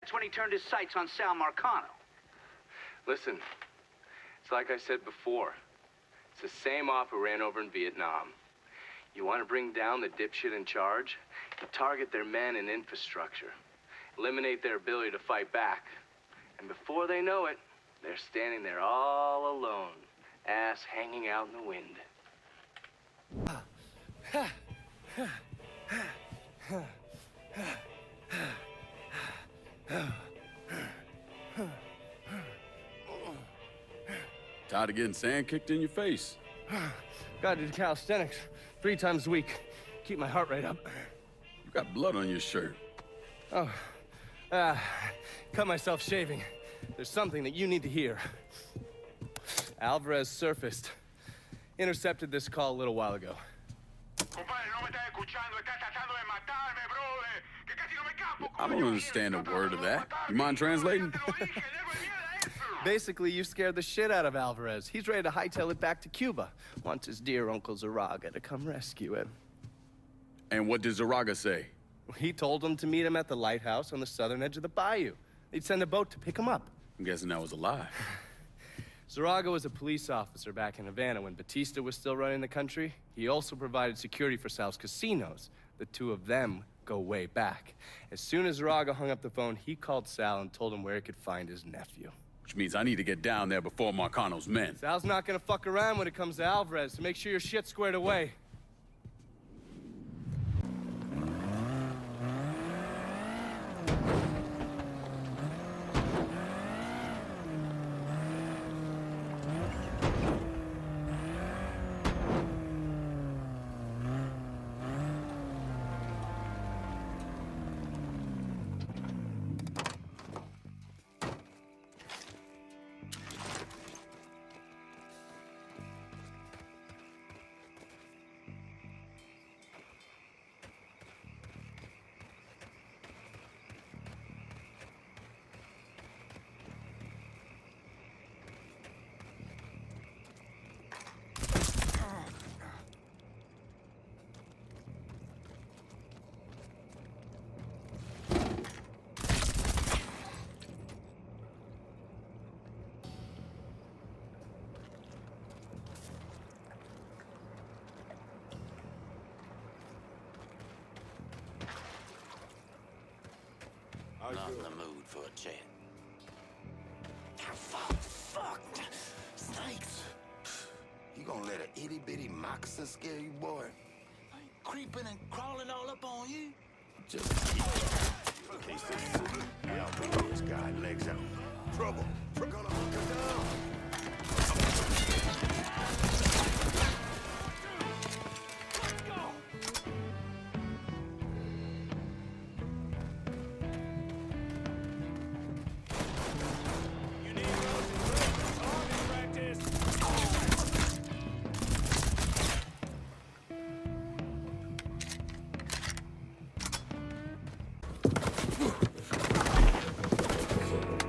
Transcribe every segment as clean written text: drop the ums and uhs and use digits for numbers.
That's when he turned his sights on Sal Marcano. Listen, it's like I said before. It's the same off who ran over in Vietnam. You want to bring down the dipshit in charge? You target their men and infrastructure. Eliminate their ability to fight back. And before they know it, they're standing there all alone, ass hanging out in the wind. Tired of getting sand kicked in your face? Gotta do calisthenics 3 times a week. Keep my heart rate up. You got blood on your shirt. Oh, cut myself shaving. There's something that you need to hear. Alvarez surfaced. Intercepted this call a little while ago. I don't understand a word of that. You mind translating? Basically, you scared the shit out of Alvarez. He's ready to hightail it back to Cuba. Wants his dear Uncle Zaraga to come rescue him. And what did Zaraga say? He told him to meet him at the lighthouse on the southern edge of the bayou. They'd send a boat to pick him up. I'm guessing that was a lie. Zaraga was a police officer back in Havana when Batista was still running the country. He also provided security for Sal's casinos. The two of them go way back. As soon as Zaraga hung up the phone, he called Sal and told him where he could find his nephew. Which means I need to get down there before Marcano's men. Sal's not gonna fuck around when it comes to Alvarez, so make sure your shit's squared away. Not in the mood for a chat. Fuck! Snakes! You gonna let an itty-bitty moccasin scare you, boy? I ain't creeping and crawling all up on you. Just in case this is the Alvarez guy, legs out. Trouble! We're gonna hunt her down!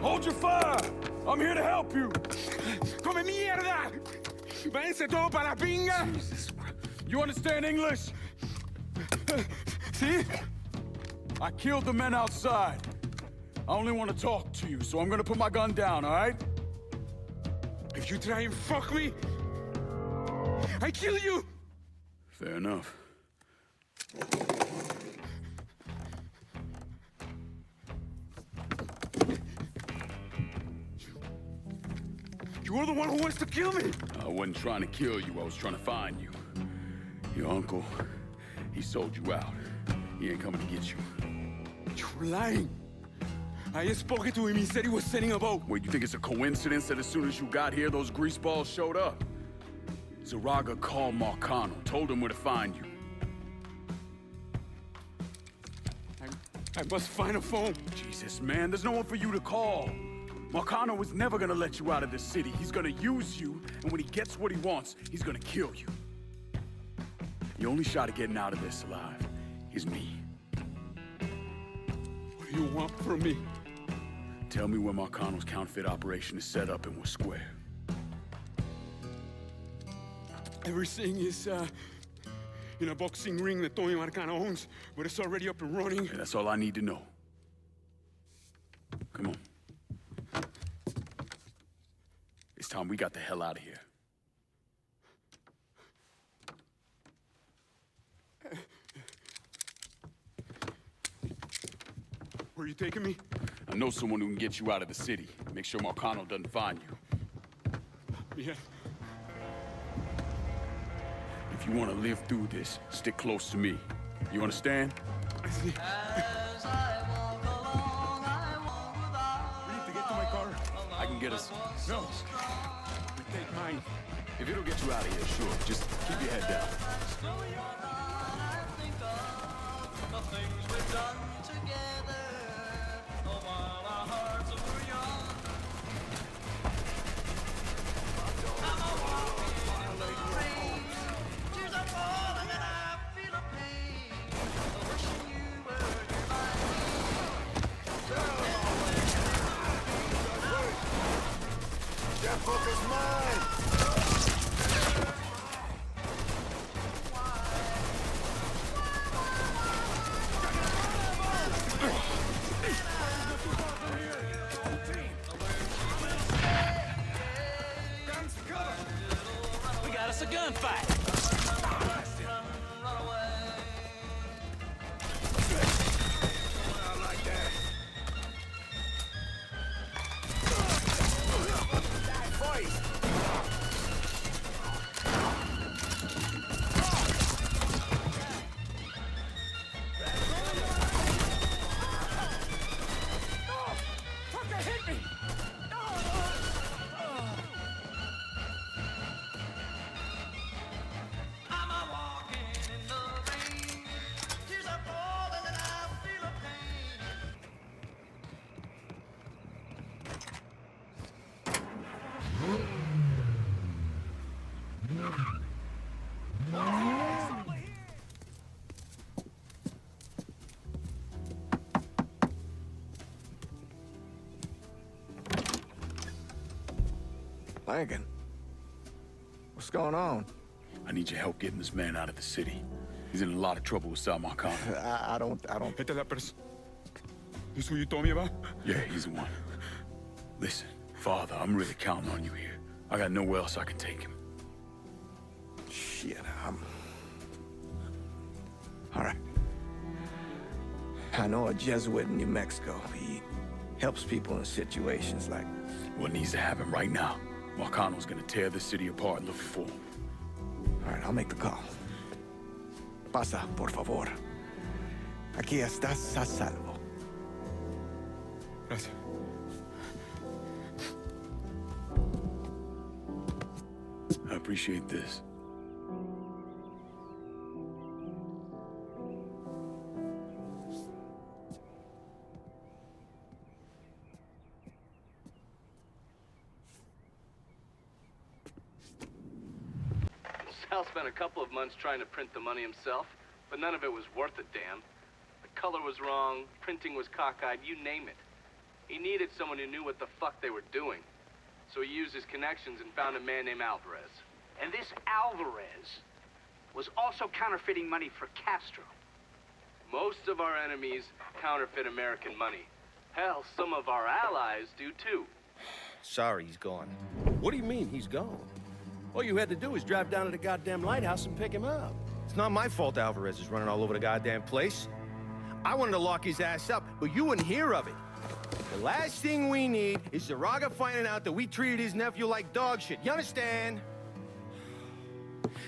Hold your fire! I'm here to help you! ¡Come mierda! ¡Váyanse todo para la pinga! Jesus. You understand English? ¿Sí? I killed the men outside. I only want to talk to you, so I'm gonna put my gun down, all right? If you try and fuck me, I kill you! Fair enough. You're the one who wants to kill me! I wasn't trying to kill you, I was trying to find you. Your uncle, he sold you out. He ain't coming to get you. You're lying. I just spoke to him, he said he was sending a boat. Wait, you think it's a coincidence that as soon as you got here, those greaseballs showed up? Zaraga called Marcano, told him where to find you. I must find a phone. Jesus, man, there's no one for you to call. Marcano was never gonna let you out of this city. He's gonna use you, and when he gets what he wants, he's gonna kill you. The only shot at getting out of this alive is me. What do you want from me? Tell me where Marcano's counterfeit operation is set up and we're square. Everything is, in a boxing ring that Tony Marcano owns, but it's already up and running. Yeah, that's all I need to know. It's time we got the hell out of here. Where are you taking me? I know someone who can get you out of the city. Make sure Marcano doesn't find you. Yeah. If you want to live through this, stick close to me. You understand? I see. We need to get to my car. I can get us. No. We take mine. If it'll get you out of here, sure. Just keep your head down. That book is mine! We got us a gunfight. Lincoln, what's going on? I need your help getting this man out of the city. He's in a lot of trouble with Sal Marcano. I don't... Esta es la person. This who you told me about? Yeah, he's the one. Listen, Father, I'm really counting on you here. I got nowhere else I can take him. Shit, all right. I know a Jesuit in New Mexico. He helps people in situations like... What needs to happen right now? Marcano's gonna tear the city apart looking for him. All right, I'll make the call. Pasa, por favor. Aquí estás a salvo. Gracias. I appreciate this. Sal spent a couple of months trying to print the money himself, but none of it was worth a damn. The color was wrong, printing was cockeyed, you name it. He needed someone who knew what the fuck they were doing. So he used his connections and found a man named Alvarez. And this Alvarez was also counterfeiting money for Castro. Most of our enemies counterfeit American money. Hell, some of our allies do too. Sorry, he's gone. What do you mean, he's gone? All you had to do was drive down to the goddamn lighthouse and pick him up. It's not my fault Alvarez is running all over the goddamn place. I wanted to lock his ass up, but you wouldn't hear of it. The last thing we need is Zaraga finding out that we treated his nephew like dog shit. You understand?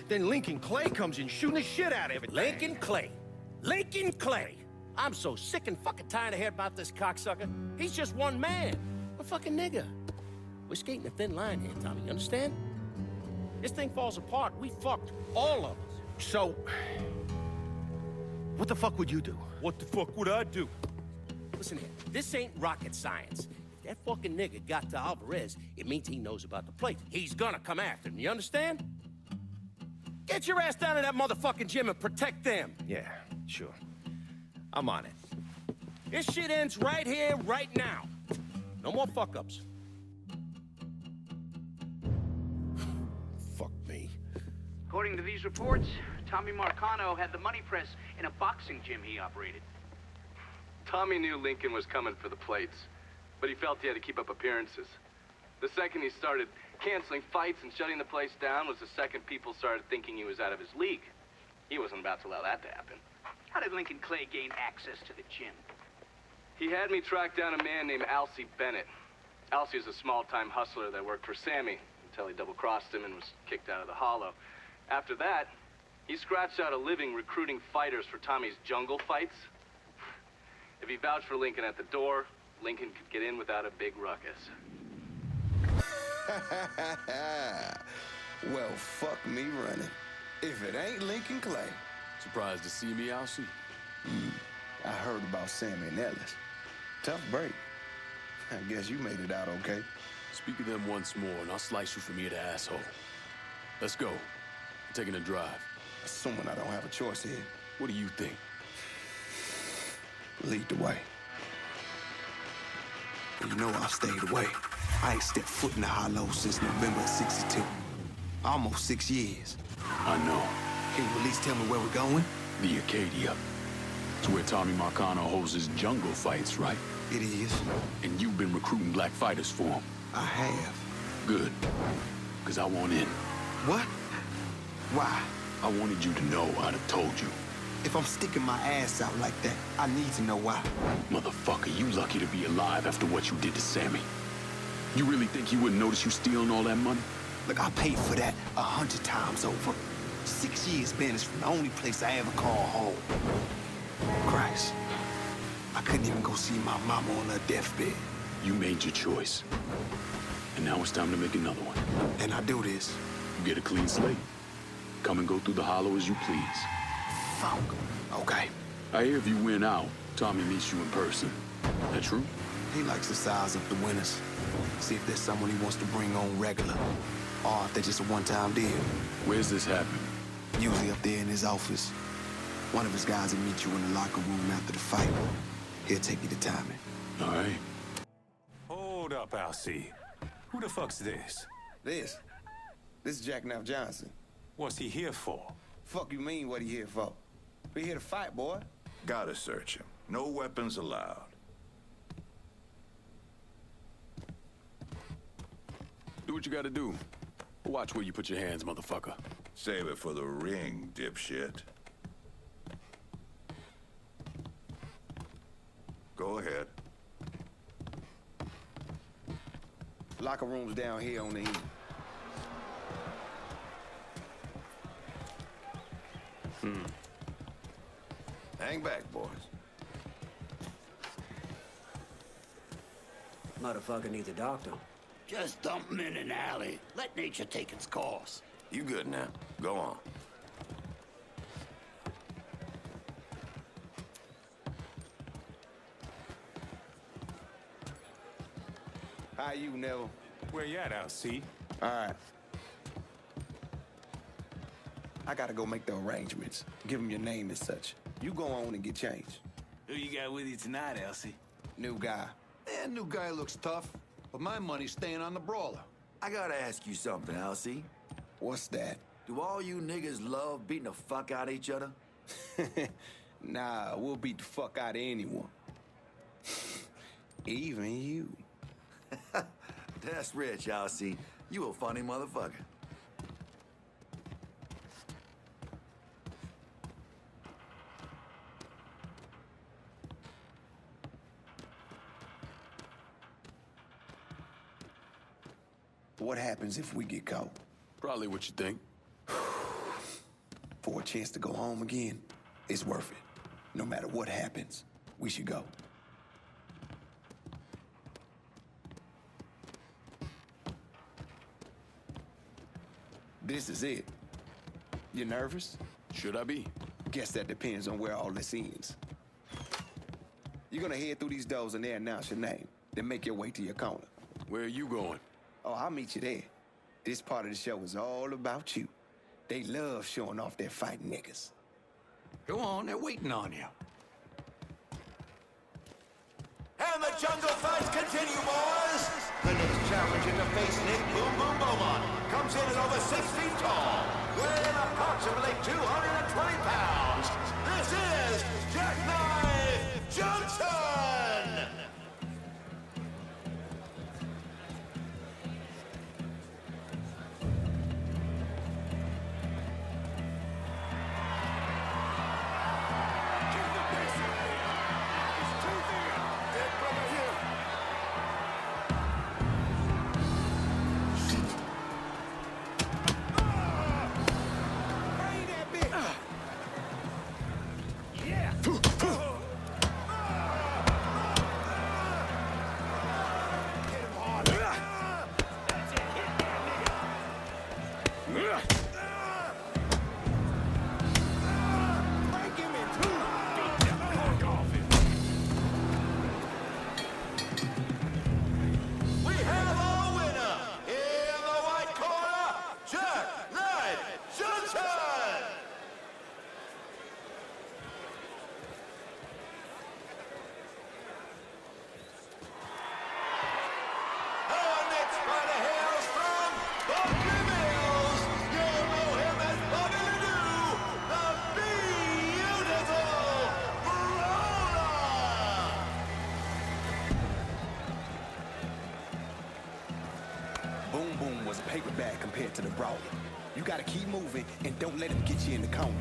Then Lincoln Clay comes in shooting the shit out of everything. Lincoln Clay. Lincoln Clay. I'm so sick and fucking tired of hearing about this cocksucker. He's just one man. A fucking nigger. We're skating a thin line here, Tommy. You understand? This thing falls apart. We fucked. All of us. So, what the fuck would you do? What the fuck would I do? Listen here. This ain't rocket science. If that fucking nigger got to Alvarez, it means he knows about the place. He's gonna come after him. You understand? Get your ass down to that motherfucking gym and protect them. Yeah, sure. I'm on it. This shit ends right here, right now. No more fuck-ups. Fuck me. According to these reports, Tommy Marcano had the money press in a boxing gym he operated. Tommy knew Lincoln was coming for the plates, but he felt he had to keep up appearances. The second he started canceling fights and shutting the place down was the second people started thinking he was out of his league. He wasn't about to allow that to happen. How did Lincoln Clay gain access to the gym? He had me track down a man named Alcee Bennett. Alcee is a small-time hustler that worked for Sammy until he double-crossed him and was kicked out of the Hollow. After that, he scratched out a living recruiting fighters for Tommy's jungle fights. If he vouched for Lincoln at the door, Lincoln could get in without a big ruckus. Well, fuck me running. If it ain't Lincoln Clay. Surprised to see me, Alcee? I heard about Sammy and Ellis. Tough break. I guess you made it out okay. Speak of them once more, and I'll slice you from ear to asshole. Let's go. I'm taking a drive. Assuming I don't have a choice here. What do you think? Lead the way. You know I stayed away. I ain't stepped foot in the Hollow since November of '62. Almost 6 years. I know. Can you at least tell me where we're going? The Acadia. It's where Tommy Marcano holds his jungle fights, right? It is. And you've been recruiting black fighters for him. I have. Good. Because I want in. What? Why? I wanted you to know I'd have told you. If I'm sticking my ass out like that, I need to know why. Motherfucker, you lucky to be alive after what you did to Sammy. You really think he wouldn't notice you stealing all that money? Look, I paid for that 100 times over. 6 years banished from the only place I ever call home. Christ. I couldn't even go see my mama on her deathbed. You made your choice. And now it's time to make another one. And I do this. You get a clean slate. Come and go through the Hollow as you please. Fuck. Okay. I hear if you win out, Tommy meets you in person. That true? He likes to size up the winners. See if there's someone he wants to bring on regular. Or if they're just a one-time deal. Where's this happening? Usually up there in his office. One of his guys will meet you in the locker room after the fight. He'll take you to timing. All right. Hold up, Alcee. Who the fuck's this? This is Jackknife Johnson. What's he here for? Fuck you mean what he here for? We here to fight, boy. Gotta search him. No weapons allowed. Do what you gotta do. Watch where you put your hands, motherfucker. Save it for the ring, dipshit. Go ahead. Locker room's down here on the end. Hang back, boys. Motherfucker needs a doctor. Just dump him in an alley. Let nature take its course. You good now. Go on. How you, Neville? Where you at, Alcee? All right. I gotta go make the arrangements. Give him your name and such. You go on and get changed. Who you got with you tonight, Elsie? New guy. New guy looks tough, but my money's staying on the brawler. I gotta ask you something, Alcee. What's that? Do all you niggas love beating the fuck out of each other? Nah, we'll beat the fuck out of anyone. Even you. That's rich, Alcee. You a funny motherfucker. What happens if we get caught? Probably what you think. For a chance to go home again, it's worth it. No matter what happens, we should go. This is it. You nervous? Should I be? Guess that depends on where all this ends. You're gonna head through these doors and they announce your name. Then make your way to your corner. Where are you going? Oh, I'll meet you there. This part of the show is all about you. They love showing off their fighting niggas. Go on, they're waiting on you. And the jungle fights continue, boys! The next challenger to face Nick Boom Boom Beaumont comes in at over 6 feet tall, weighing approximately 220 pounds. This is Jackknife Johnson! Boom Boom was a paper bag compared to the brawler. You gotta keep moving and don't let him get you in the corner.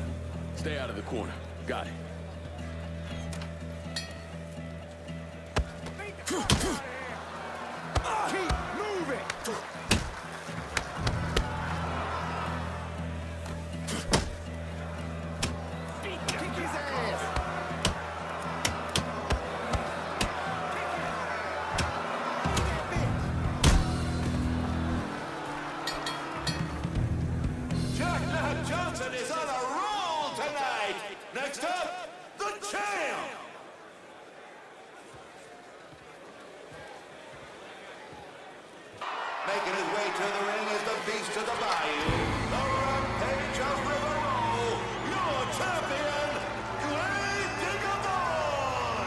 Stay out of the corner. Got it. Keep moving! Kick his ass! Jack Nat Johnson is on a roll tonight! Next up, the champ! Making his way to the ring is the beast of the bayou, the rampage of River Roll, your champion, Clay Diggadon!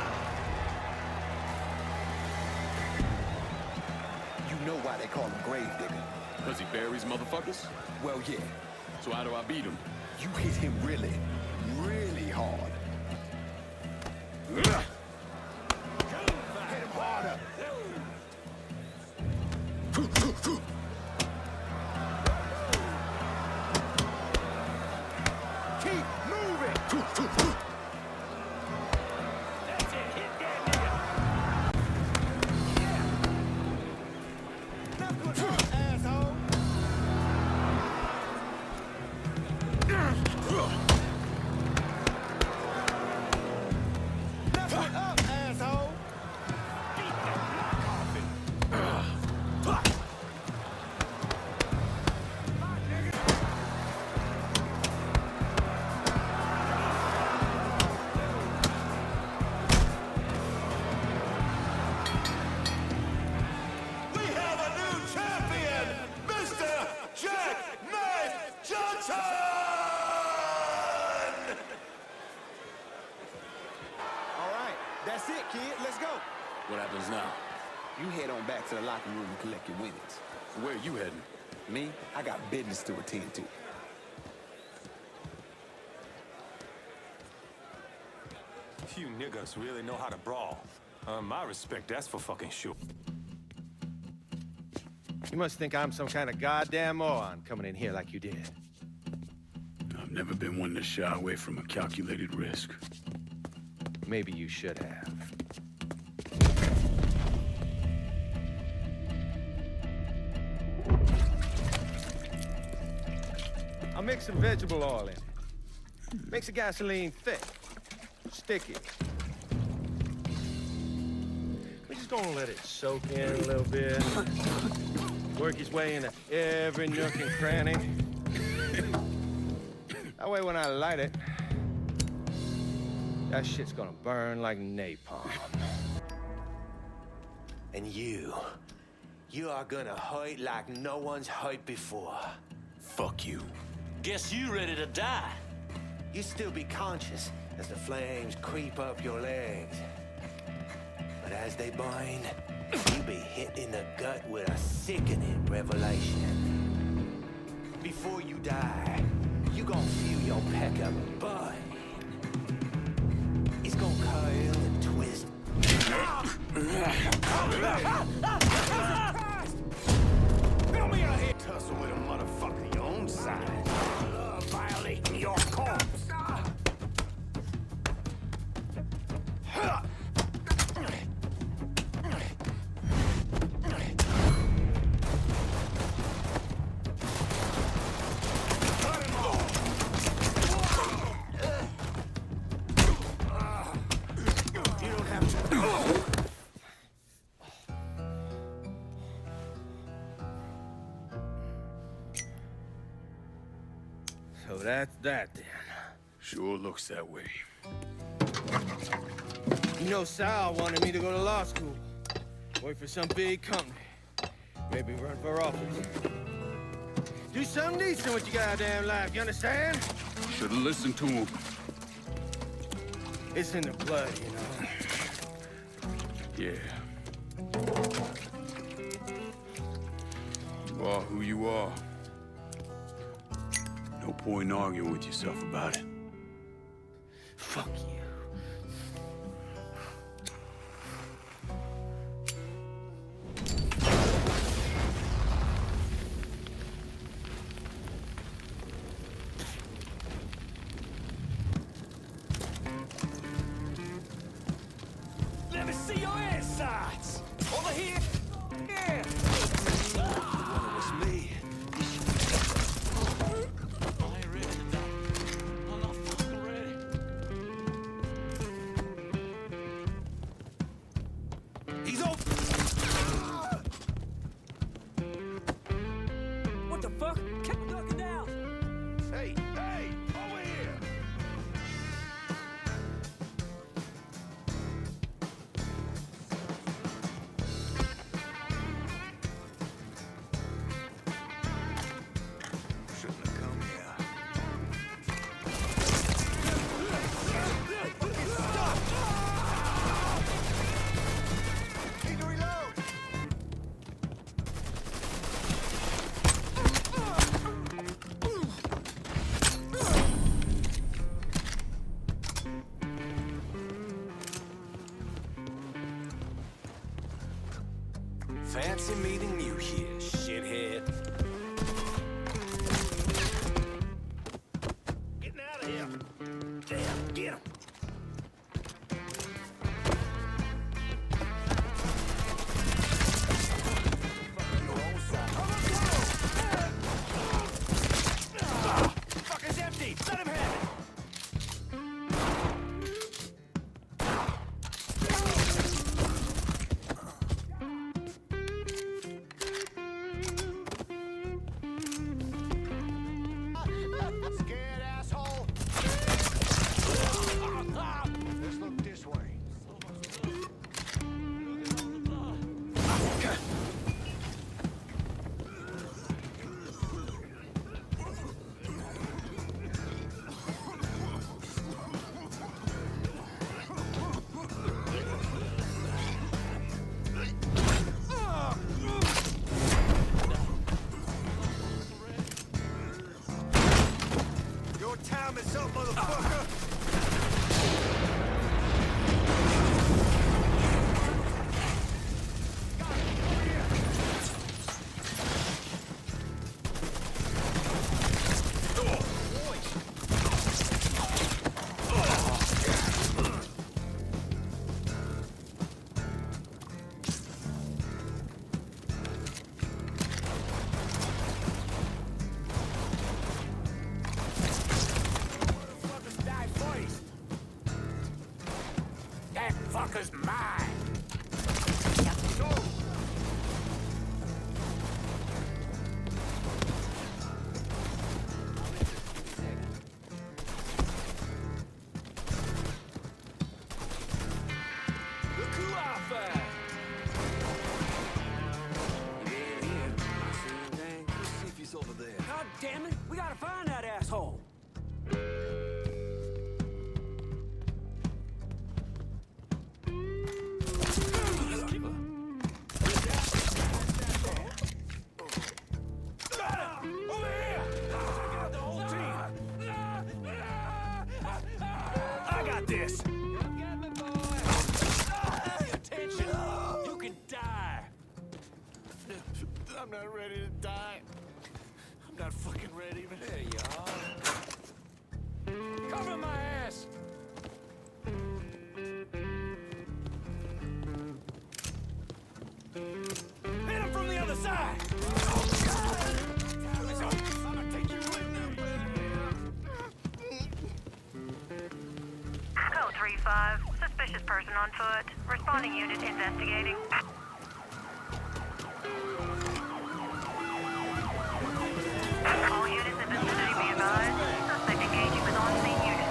You know why they call him Grave Digger. Because he buries motherfuckers? Well, yeah. So how do I beat him? You hit him really, really hard. Hit him harder. Keep moving. That's it, hit that nigga! Knuckle up, asshole. Knuckle up, asshole. Beat the block off him! We have a new champion, Mr. Jack Knife Johnson! All right, that's it, kid. Let's go. What happens now? You head on back to the locker room and collect your winnings. So where are you heading? Me, I got business to attend to. You niggas really know how to brawl. My respect, that's for fucking sure. You must think I'm some kind of goddamn moron coming in here like you did. I've never been one to shy away from a calculated risk. Maybe you should have. I'll mix some vegetable oil in it. Makes the gasoline thick, sticky. We're just gonna let it soak in a little bit. Work his way into every nook and cranny. That way when I light it, that shit's gonna burn like napalm. And you are gonna hurt like no one's hurt before. Fuck you. Guess you ready to die. You still be conscious as the flames creep up your legs. But as they burn, you be hit in the gut with a sickening revelation. Before you die, you gon' feel your pecker burn. It's gon' curl and twist. Fill me out here! Tussle with a motherfucker your own size. Violating your corpse. So that's that then. Sure looks that way. You know, Sal wanted me to go to law school. Work for some big company. Maybe run for office. Do something decent with your goddamn life, you understand? Should've listened to him. It's in the blood, you know. Yeah. You are who you are. No point in arguing with yourself about it. Fuck you. the fuck? Keep looking down! Hey, hey, over here! Shouldn't have come here. Need to reload! Fancy meeting you here, shithead. Getting out of here. Damn, get him. Fucker's empty. Let him have it. Scared asshole! Let's look this way. Your time is up, motherfucker! Motherfuckers die first. That fucker's mine. Look who I found. He ain't here. See anything? Let's see if he's over there. God damn it! We gotta find that asshole! Over here! Check out the whole team. I got this. Pay attention. You can die. I'm not ready to die. I'm not fucking ready, but there you are. Cover my ass. Hit him from the other side. Time is up. I'm gonna take you with them. Code 3-5. Suspicious person on foot. Responding unit investigating. All units in vicinity be advised. Suspect engaging with on-scene unit.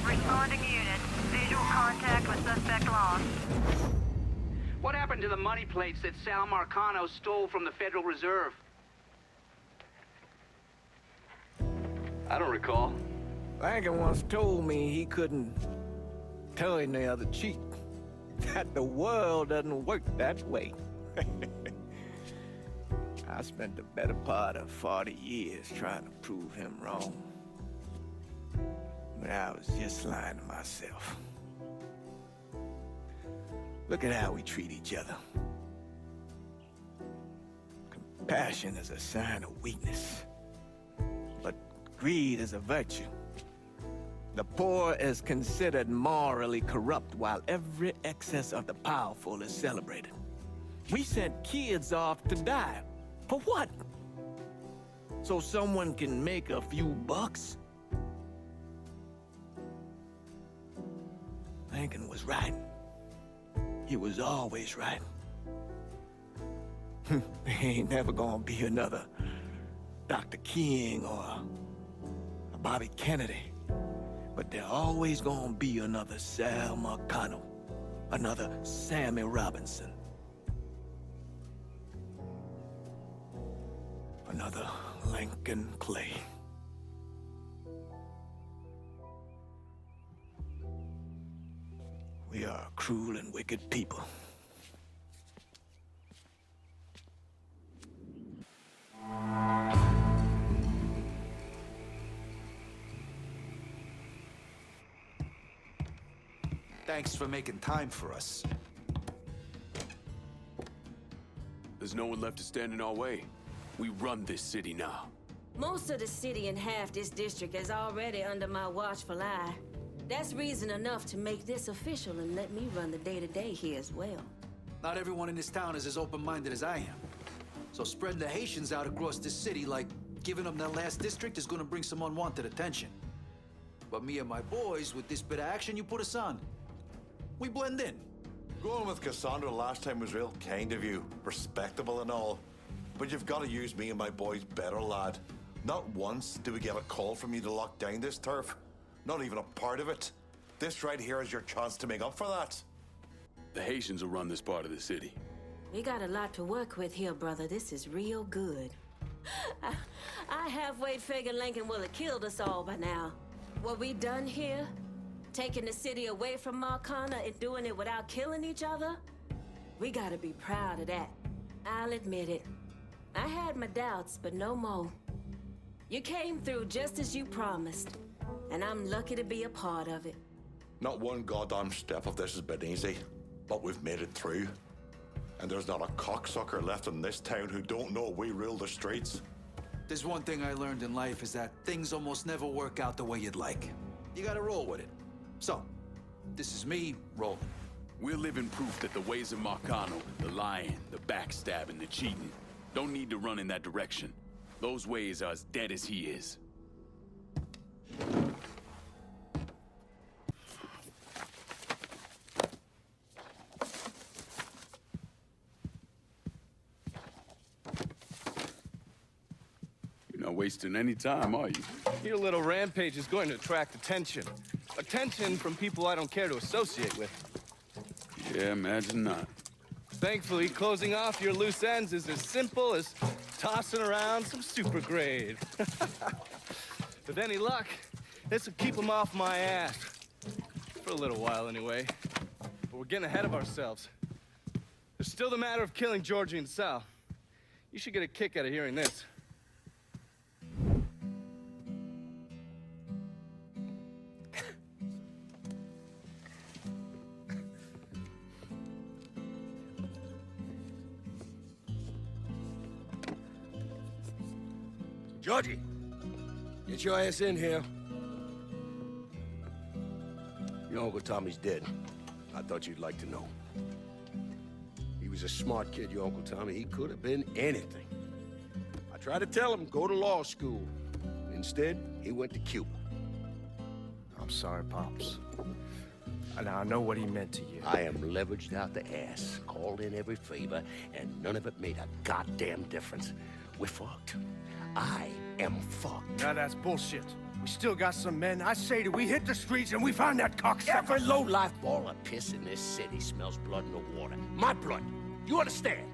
Responding unit. Visual contact with suspect lost. What happened to the money plates that Sal Marcano stole from the Federal Reserve? I don't recall. Langan once told me he couldn't tell any other cheat that the world doesn't work that way. I spent the better part of 40 years trying to prove him wrong. But I was just lying to myself. Look at how we treat each other. Compassion is a sign of weakness, but greed is a virtue. The poor is considered morally corrupt while every excess of the powerful is celebrated. We sent kids off to die. For what? So someone can make a few bucks? Lincoln was right. He was always right. There ain't never gonna be another Dr. King or a Bobby Kennedy. But there always gonna be another Sal Marcano, another Sammy Robinson, another Lincoln Clay. We are a cruel and wicked people. Thanks for making time for us. There's no one left to stand in our way. We run this city now. Most of the city and half this district is already under my watchful eye. That's reason enough to make this official and let me run the day-to-day here as well. Not everyone in this town is as open-minded as I am. So spreading the Haitians out across this city like giving them that last district is gonna bring some unwanted attention. But me and my boys, with this bit of action you put us on, we blend in. Going with Cassandra last time was real kind of you, respectable and all. But you've got to use me and my boys better, lad. Not once did we get a call from you to lock down this turf. Not even a part of it. This right here is your chance to make up for that. The Haitians will run this part of the city. We got a lot to work with here, brother. This is real good. I halfway figured Lincoln will have killed us all by now. What we done here, taking the city away from Marcana and doing it without killing each other, we gotta be proud of that. I'll admit it. I had my doubts, but no more. You came through just as you promised, and I'm lucky to be a part of it. Not one goddamn step of this has been easy, but we've made it through. And there's not a cocksucker left in this town who don't know we rule the streets. There's one thing I learned in life is that things almost never work out the way you'd like. You gotta roll with it. So, this is me rolling. We're living proof that the ways of Marcano, the lying, the backstabbing, the cheating, don't need to run in that direction. Those ways are as dead as he is. You're not wasting any time, are you? Your little rampage is going to attract attention. Attention from people I don't care to associate with. Yeah, imagine not. Thankfully, closing off your loose ends is as simple as tossing around some super grade. With any luck, this will keep them off my ass. For a little while, anyway. But we're getting ahead of ourselves. There's still the matter of killing Georgie and Sal. You should get a kick out of hearing this. Georgie, get your ass in here. Your Uncle Tommy's dead. I thought you'd like to know. He was a smart kid, your Uncle Tommy. He could have been anything. I tried to tell him, go to law school. Instead, he went to Cuba. I'm sorry, Pops. And I know what he meant to you. I am leveraged out the ass, called in every favor, and none of it made a goddamn difference. We're fucked. I am fucked. Now that's bullshit. We still got some men. I say that we hit the streets and we find that cocksucker. Every low-life ball of piss in this city smells blood in the water. My blood. You understand?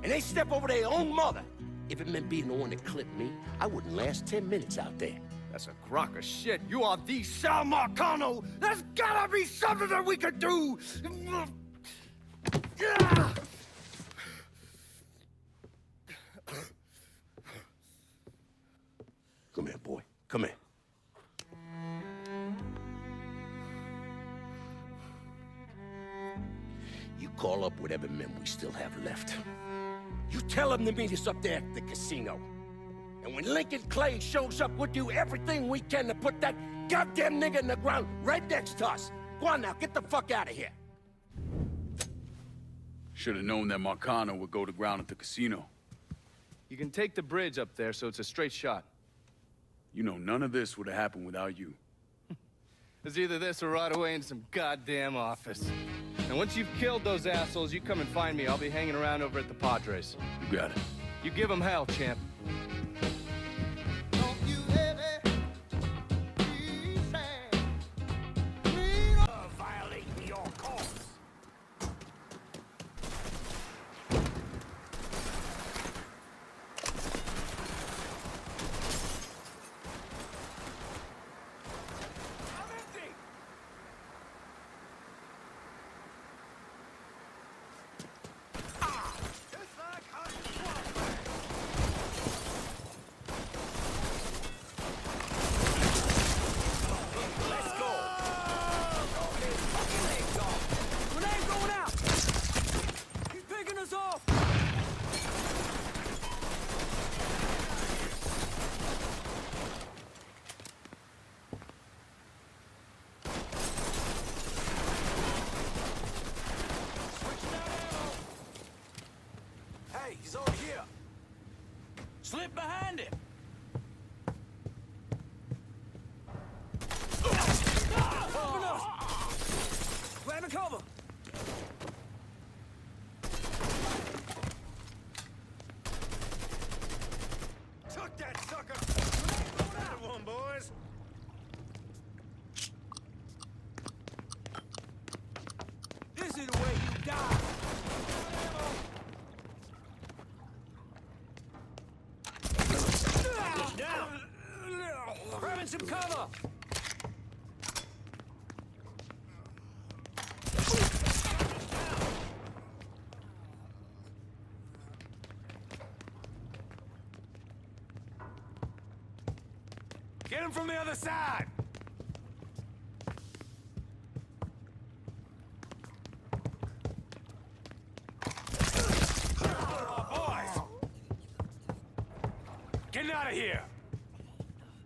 And they step over their own mother. If it meant being the one that clipped me, I wouldn't last 10 minutes out there. That's a crock of shit. You are the Sal Marcano. There's gotta be something that we could do. Come here, boy. Come here. You call up whatever men we still have left. You tell them to meet us up there at the casino. And when Lincoln Clay shows up, we'll do everything we can to put that goddamn nigga in the ground right next to us. Go on now, get the fuck out of here. Should have known that Marcano would go to ground at the casino. You can take the bridge up there, so it's a straight shot. You know, none of this would have happened without you. It's either this or right away in some goddamn office. And once you've killed those assholes, you come and find me. I'll be hanging around over at the Padres. You got it. You give them hell, champ. Violating your cause. He's over here. Slip behind him. Open up. Grab a cover. Took that sucker. Another one, boys. This is the way you die. Down. Grabbing some cover. Get him from the other side. Boys. Getting out of here.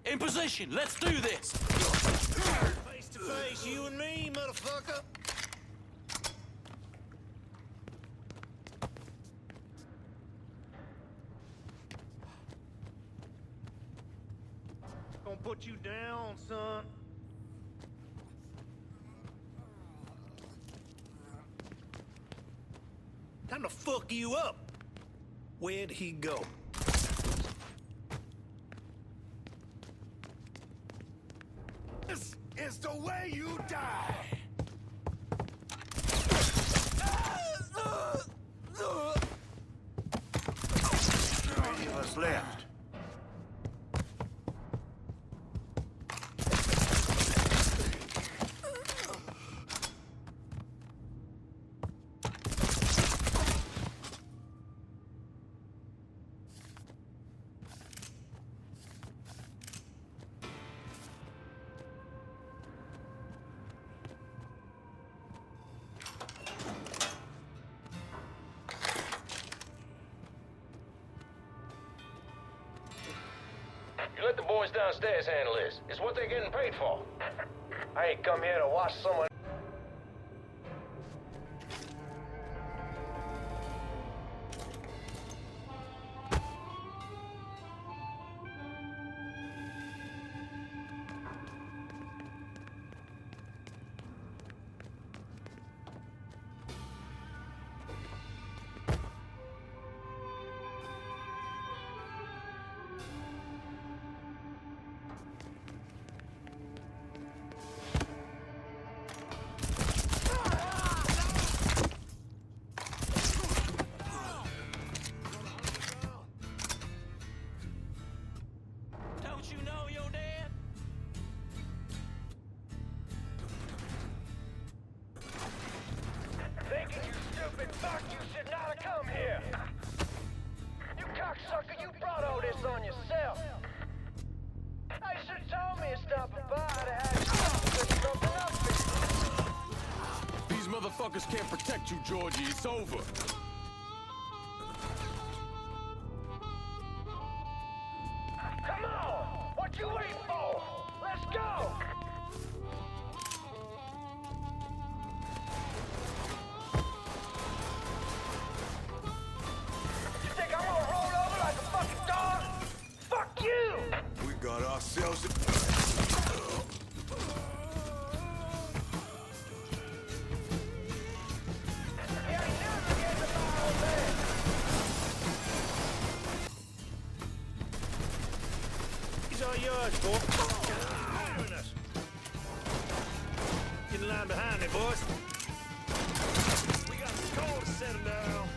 In position. Let's do this. Face to face, you and me, motherfucker. Gonna put you down, son. Time to fuck you up. Where'd he go? This is the way you die. Three of us left. You let the boys downstairs handle this. It's what they're getting paid for. I ain't come here to watch someone. Don't you know you're dead? Thinking you stupid fuck, you should not have come here. You cocksucker, you brought all this on yourself. You should have told me to stop by to have something up. These motherfuckers can't protect you, Georgie. It's over. Come on! What you waiting for? Let's go! much, boy. Get in line behind me, boys. We got the score to settle down.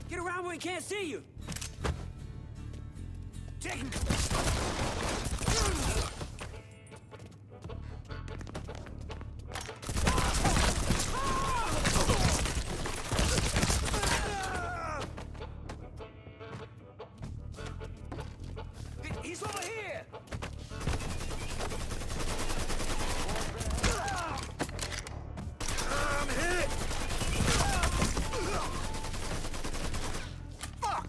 Get around where he can't see you. Take him. He's over here. I'm hit. Fuck!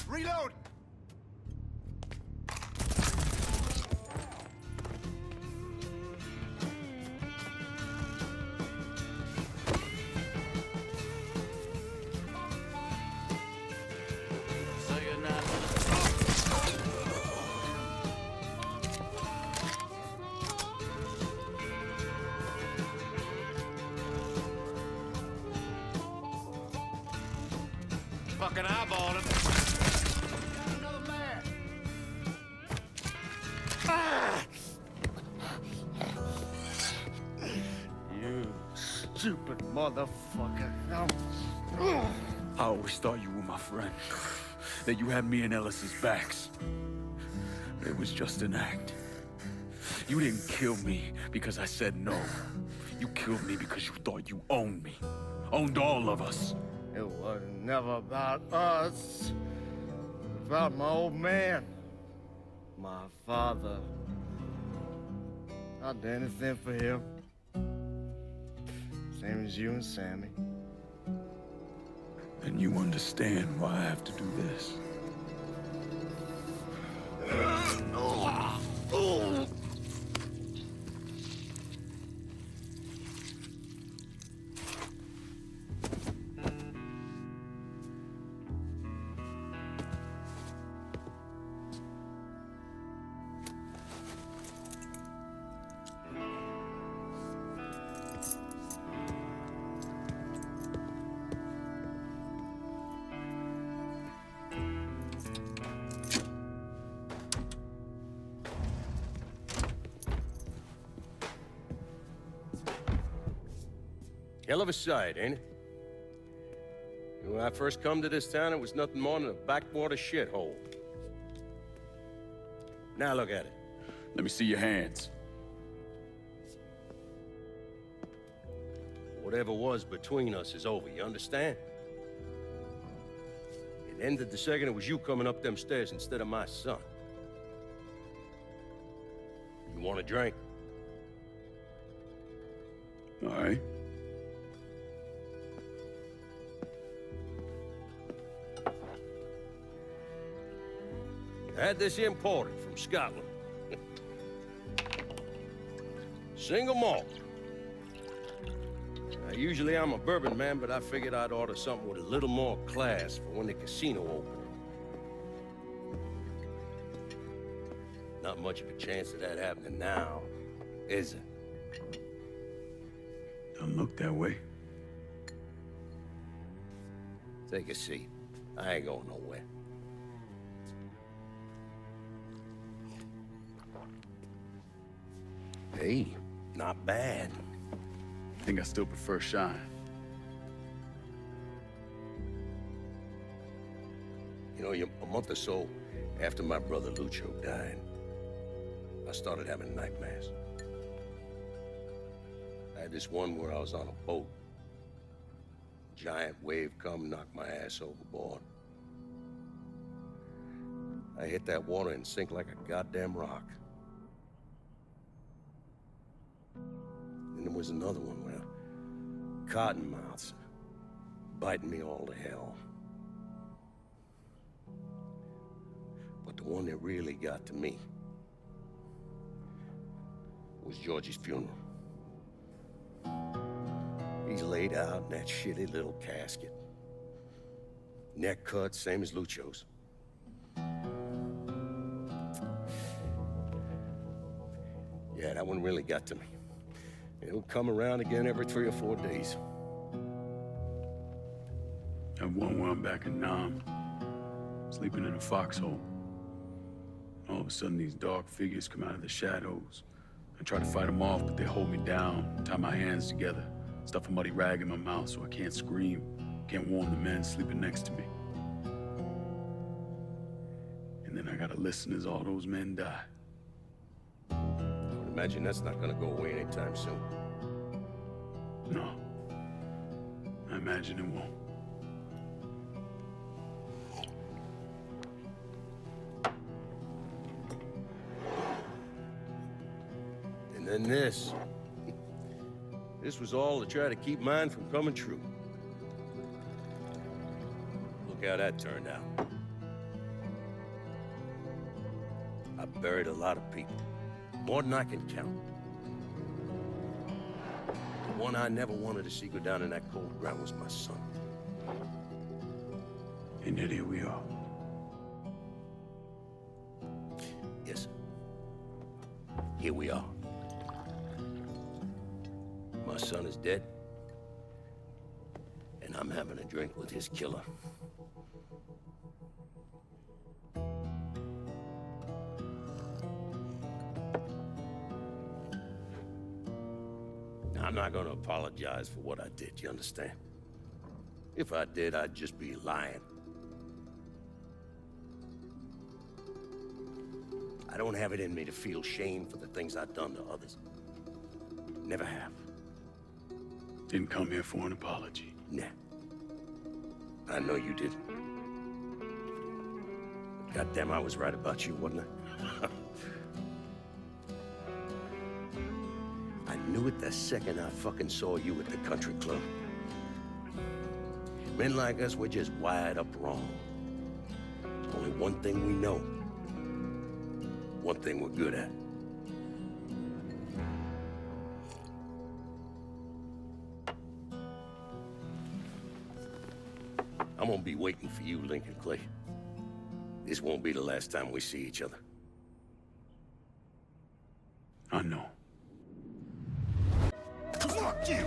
Reload! So you're not. Fucking eyeballed him. Another man. You stupid motherfucker. I always thought you were my friend. That you had me and Ellis's backs. It was just an act. You didn't kill me because I said no. You killed me because you thought you owned me. Owned all of us. It was never about us. It was about my old man. My father. I'd do anything for him. Same as you and Sammy. And you understand why I have to do this. Hell of a sight, ain't it? When I first come to this town, it was nothing more than a backwater shithole. Now look at it. Let me see your hands. Whatever was between us is over, you understand? It ended the second it was you coming up them stairs instead of my son. You want a drink? All right. I had this imported from Scotland. Single malt. Now, usually I'm a bourbon man, but I figured I'd order something with a little more class for when the casino opened. Not much of a chance of that happening now, is it? Don't look that way. Take a seat. I ain't going nowhere. Hey, not bad. I think I still prefer Shine. You know, a month or so after my brother Lucho died, I started having nightmares. I had this one where I was on a boat. Giant wave come, knocked my ass overboard. I hit that water and sink like a goddamn rock. Then there was another one where cottonmouths biting me all to hell. But the one that really got to me was Georgie's funeral. He's laid out in that shitty little casket. Neck cut, same as Lucho's. Yeah, that one really got to me. It'll come around again every 3 or 4 days. have one where I'm back in Nam, sleeping in a foxhole. All of a sudden, these dark figures come out of the shadows. I try to fight them off, but they hold me down, tie my hands together, stuff a muddy rag in my mouth so I can't scream, can't warn the men sleeping next to me. And then I gotta listen as all those men die. I would imagine that's not gonna go away anytime soon. No. I imagine it won't. And then this. This was all to try to keep mine from coming true. Look how that turned out. I buried a lot of people. More than I can count. The one I never wanted to see go down in that cold ground was my son. And yet here we are. Yes, sir. Here we are. My son is dead. And I'm having a drink with his killer. I'm not gonna apologize for what I did, you understand? If I did, I'd just be lying. I don't have it in me to feel shame for the things I've done to others. Never have. Didn't come here for an apology. Nah. I know you didn't. Goddamn, I was right about you, wasn't I? I knew it the second I fucking saw you at the country club. Men like us, we're just wired up wrong. There's only one thing we know. One thing we're good at. I'm gonna be waiting for you, Lincoln Clay. This won't be the last time we see each other. I know. Fuck you!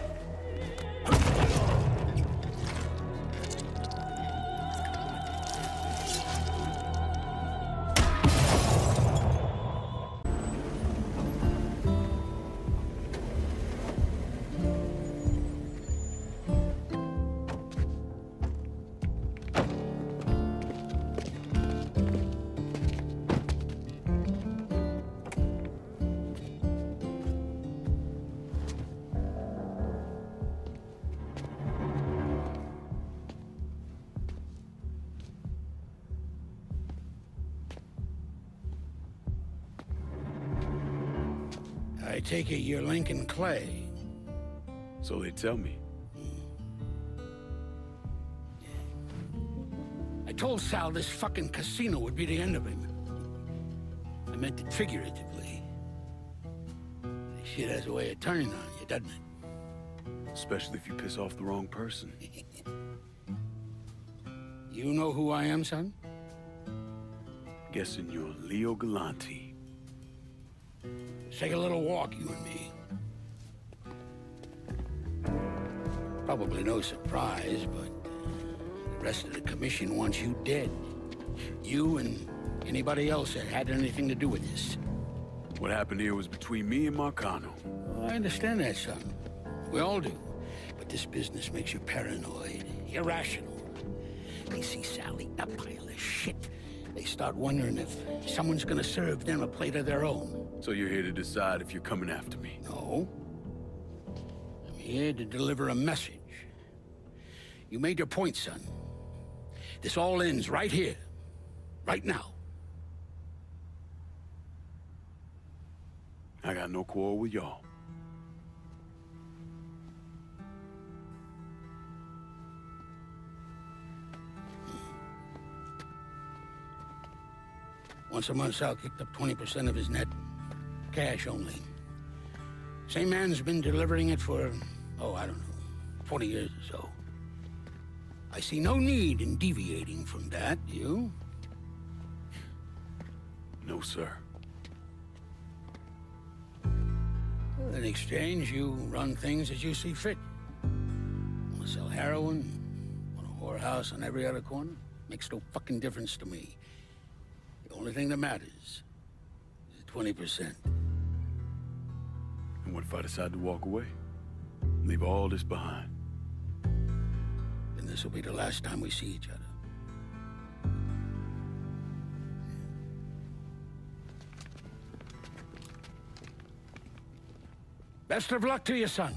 I take it you're Lincoln Clay. So they tell me. I told Sal this fucking casino would be the end of him. I meant it figuratively. This shit has a way of turning on you, doesn't it? Especially if you piss off the wrong person. You know who I am, son? Guessing you're Leo Galante. Let's take a little walk, you and me. Probably no surprise, but the rest of the commission wants you dead. You and anybody else that had anything to do with this. What happened here was between me and Marcano. Oh, I understand that, son. We all do. But this business makes you paranoid, irrational. They see Sally, a pile of shit. They start wondering if someone's gonna serve them a plate of their own. So you're here to decide if you're coming after me? No. I'm here to deliver a message. You made your point, son. This all ends right here. Right now. I got no quarrel with y'all. Once a month, Sal kicked up 20% of his net. Cash only. Same man's been delivering it for, oh, I don't know, 20 years or so. I see no need in deviating from that, do you? No, sir. Well, in exchange, you run things as you see fit. Want to sell heroin? Want a Poorhouse on every other corner. Makes no fucking difference to me. The only thing that matters is 20%. And what if I decide to walk away? Leave all this behind? Then this will be the last time we see each other. Best of luck to you, son.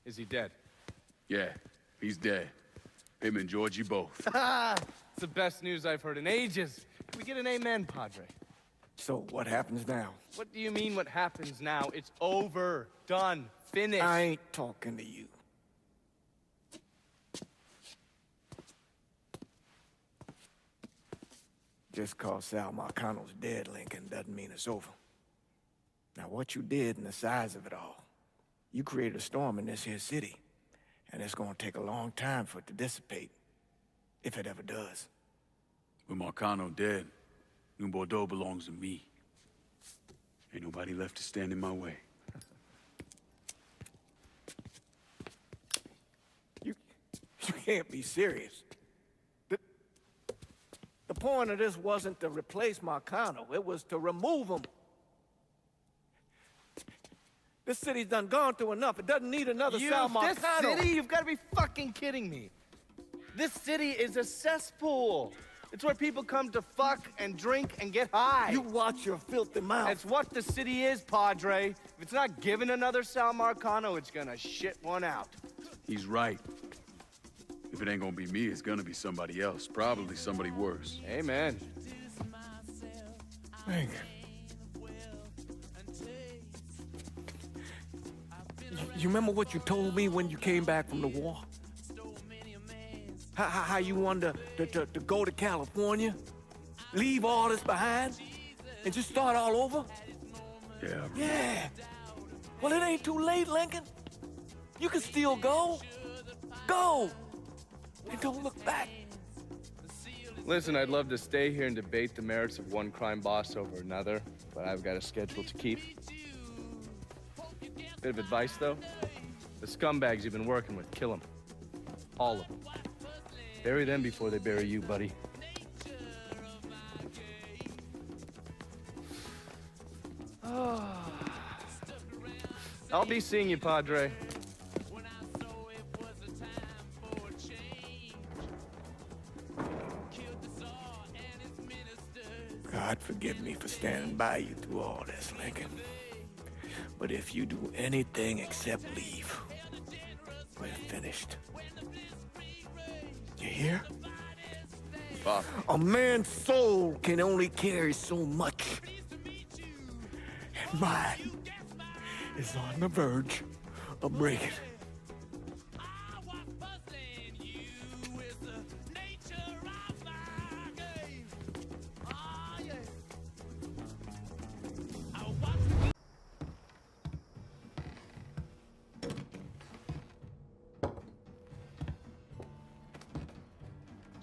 Is he dead? Yeah, he's dead. Him and Georgie both. It's the best news I've heard in ages. Can we get an amen, Padre? So what happens now? What do you mean what happens now? It's over. Done. Finished. I ain't talking to you. Just cause Sal Marcano's dead, Lincoln, doesn't mean it's over. Now, what you did and the size of it all, you created a storm in this here city, and it's gonna take a long time for it to dissipate, if it ever does. With Marcano dead, New Bordeaux belongs to me. Ain't nobody left to stand in my way. You can't be serious. The point of this wasn't to replace Marcano, it was to remove him. This city's done gone through enough. It doesn't need another Sal Marcano. This city? You've got to be fucking kidding me. This city is a cesspool. It's where people come to fuck and drink and get high. You watch your filthy mouth. That's what the city is, Padre. If it's not giving another Sal Marcano, it's gonna shit one out. He's right. If it ain't gonna be me, it's gonna be somebody else. Probably somebody worse. Amen. Hank. You remember what you told me when you came back from the war? How you wanted to go to California? Leave all this behind? And just start all over? Yeah. Yeah. Well, it ain't too late, Lincoln. You can still go. Go! And don't look back. Listen, I'd love to stay here and debate the merits of one crime boss over another, but I've got a schedule to keep. Bit of advice, though. The scumbags you've been working with, kill them. All of them. Bury them before they bury you, buddy. I'll be seeing you, Padre. God forgive me for standing by you through all this, Lincoln. But if you do anything except leave, we're finished. You hear? Pop. A man's soul can only carry so much. And mine is on the verge of breaking.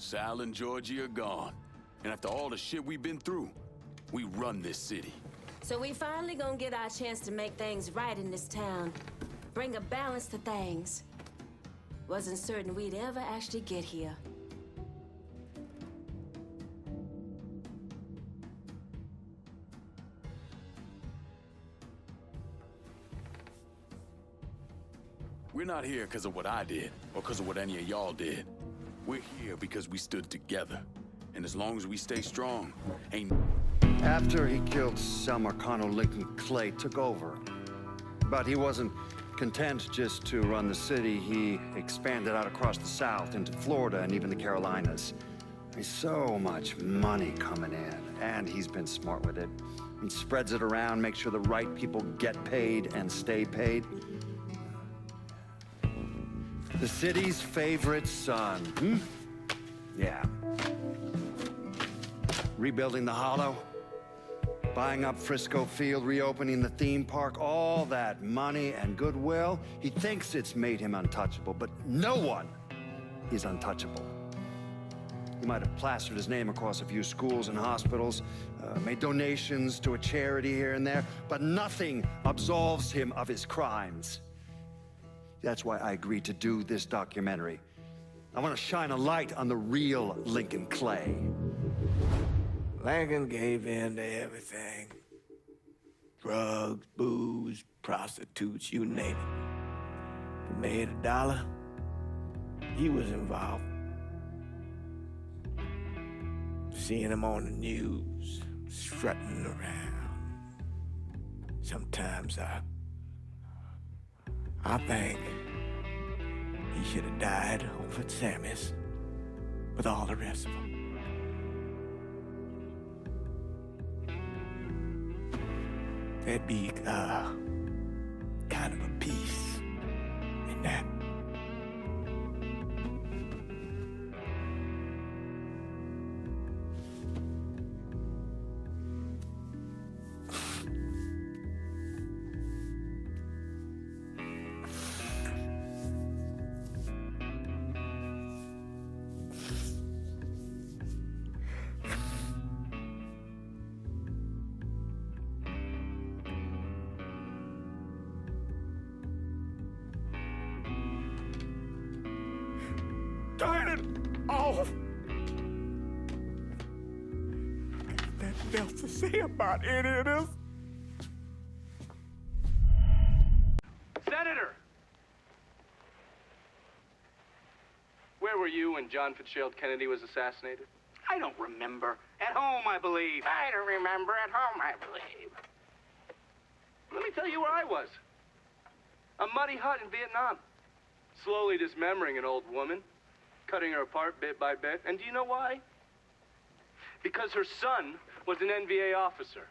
Sal and Georgie are gone. And after all the shit we've been through, we run this city. So we finally gonna get our chance to make things right in this town. Bring a balance to things. Wasn't certain we'd ever actually get here. We're not here because of what I did, or because of what any of y'all did. We're here because we stood together. And as long as we stay strong, ain't... After he killed Sal Marcano, Lincoln Clay took over. But he wasn't content just to run the city. He expanded out across the South into Florida and even the Carolinas. There's so much money coming in, and he's been smart with it. He spreads it around, makes sure the right people get paid and stay paid. The city's favorite son, Yeah. Rebuilding the Hollow, buying up Frisco Field, reopening the theme park, all that money and goodwill. He thinks it's made him untouchable, but no one is untouchable. He might have plastered his name across a few schools and hospitals, made donations to a charity here and there, but nothing absolves him of his crimes. That's why I agreed to do this documentary. I want to shine a light on the real Lincoln Clay. Lincoln gave in to everything. Drugs, booze, prostitutes, you name it. If he made $1, he was involved. Seeing him on the news, strutting around. Sometimes I think he should have died over at Sammy's with all the rest of them. There'd be kind of a peace in that. Turn it off! Ain't nothing else to say about any of this. Senator! Where were you when John Fitzgerald Kennedy was assassinated? I don't remember. At home, I believe. I don't remember. At home, I believe. Let me tell you where I was. A muddy hut in Vietnam. Slowly dismembering an old woman. Cutting her apart bit by bit. And do you know why? Because her son was an NVA officer.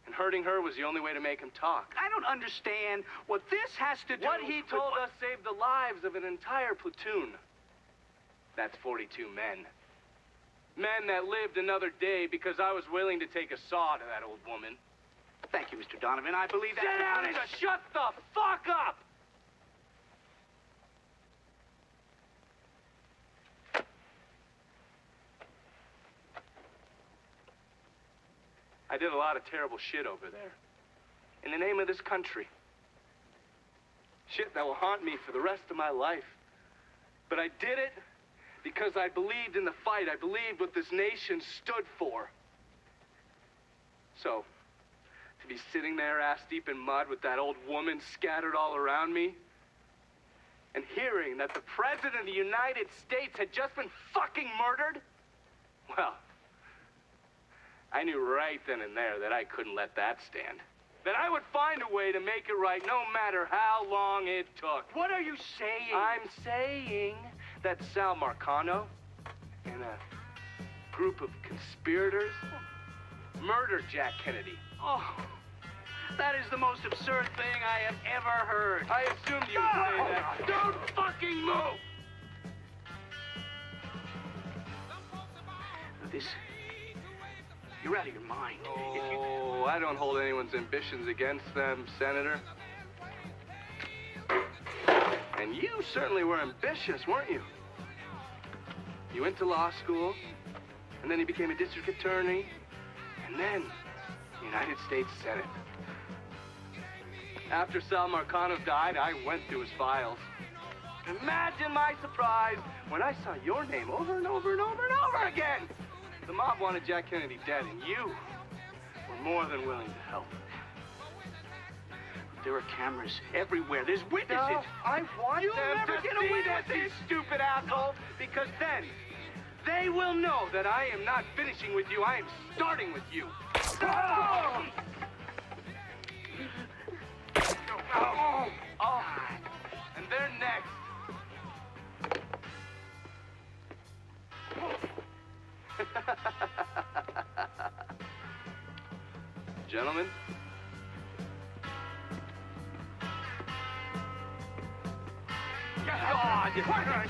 And hurting her was the only way to make him talk. I don't understand what this has to do What he with told us saved the lives of an entire platoon. That's 42 men. Men that lived another day because I was willing to take a saw to that old woman. Thank you, Mr. Donovan. I believe that... Sit down and shut the fuck up! I did a lot of terrible shit over there. In the name of this country. Shit that will haunt me for the rest of my life. But I did it because I believed in the fight. I believed what this nation stood for. So, to be sitting there ass deep in mud with that old woman scattered all around me, and hearing that the President of the United States had just been fucking murdered, well, I knew right then and there that I couldn't let that stand. That I would find a way to make it right no matter how long it took. What are you saying? I'm saying that Sal Marcano and a group of conspirators murdered Jack Kennedy. Oh, that is the most absurd thing I have ever heard. I assumed you would say that. Don't fucking move! This... You're out of your mind. Oh, I don't hold anyone's ambitions against them, Senator. And you certainly were ambitious, weren't you? You went to law school, and then you became a district attorney, and then United States Senate. After Sal Marcano died, I went through his files. Imagine my surprise when I saw your name over and over and over and over again. The mob wanted Jack Kennedy dead, and you were more than willing to help. There are cameras everywhere. There's witnesses. No, I want You'll them never to get see away this, with you this. stupid asshole, because then they will know that I am not finishing with you. I am starting with you. Oh! Oh! Oh! And they're next. Gentlemen? God!